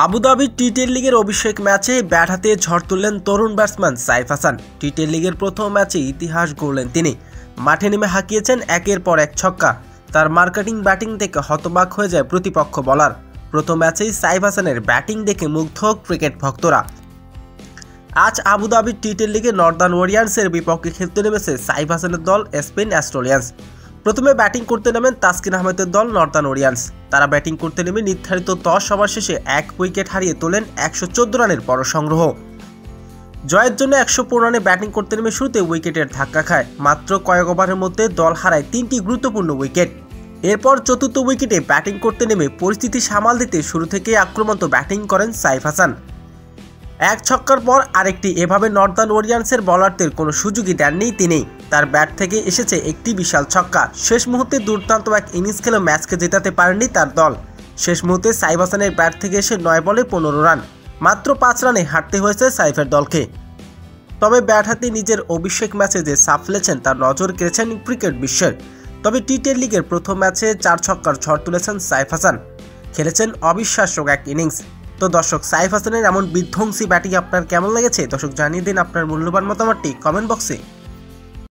Abu Dhabi টি-10 লিগের অভিষেক ম্যাচে bat হাতে ঝড় তুললেন তরুণ ব্যাটসম্যান সাইফ হাসান। টি-10 লিগের প্রথম ম্যাচে ইতিহাস গড়লেন তিনি। মাঠে নেমে হাঁকিয়েছেন একের পর এক ছক্কা। তার মার্কেটিং ব্যাটিং দেখে হতবাক হয়ে যায় প্রতিপক্ষ বলার। প্রথম ম্যাচেই সাইফ হাসানের ব্যাটিং দেখে মুগ্ধ ক্রিকেট ভক্তরা। আজ আবুধাবি টি-10 লিগে নর্দার্ন ওয়ারিয়র্সের বিপক্ষে খেলতে নেমেছে সাইফ হাসানের দল স্পেন অস্ট্রেলিয়ান্স। প্রথমে ব্যাটিং করতে নামেন তাসকিন আহমেদের দল নর্দার্ন ওয়ারিয়র্স। তারা ব্যাটিং করতে নেমে নির্ধারিত 10 ওভার শেষে 1 উইকেট হারিয়ে তোলেন 114 রানের বড় সংগ্রহ। জয়ের জন্য 115 রানে ব্যাটিং করতে নেমে শুরুতে উইকেটের ধাক্কা খায়। মাত্র কয়েক ওভারের মধ্যে দল হারায় 3টি গুরুত্বপূর্ণ উইকেট। এরপর চতুর্থ উইকেটে ব্যাটিং করতে নেমে পরিস্থিতি সামাল দিতে শুরু থেকেই আক্রমণ ব্যাটিং করেন সাইফ হাসান। এক ছক্কার পর আরেকটি, এভাবে নর্দার্ন ওয়ারিয়র্সের বোলারদের কোনো সুযোগই দেননি তিনি। তার ব্যাট থেকে এসেছে একটি বিশাল ছক্কা। শেষ মুহূর্তে দুর্দান্ত এক ইনিংস খেলে ম্যাচকে জেতাতে পারেনি তার দল। শেষ মুহূর্তে সাইফ হাসানের ব্যাট থেকে এসে 9 বলে 15 রান, মাত্র 5 রানে হারতে হয়েছে সাইফের দলকে। তবে ব্যাট হাতে নিজের অভিষেক ম্যাচে যে সাফ ফেলেছেন তার নজর কেড়েছেন ক্রিকেট বিশ্বের। তবে টি-10 লিগের প্রথম ম্যাচে 4 ছক্কার ঝড় তুলেছেন সাইফ হাসান। খেলেছেন অবিশ্বাস্য এক ইনিংস। তো দর্শক, সাইফ হাসানের এমন বিধ্বংসী ব্যাটিং আপনার কেমন লেগেছে? দর্শক জানিয়ে দিন আপনার মূল্যবান মতামতটি কমেন্ট বক্সে।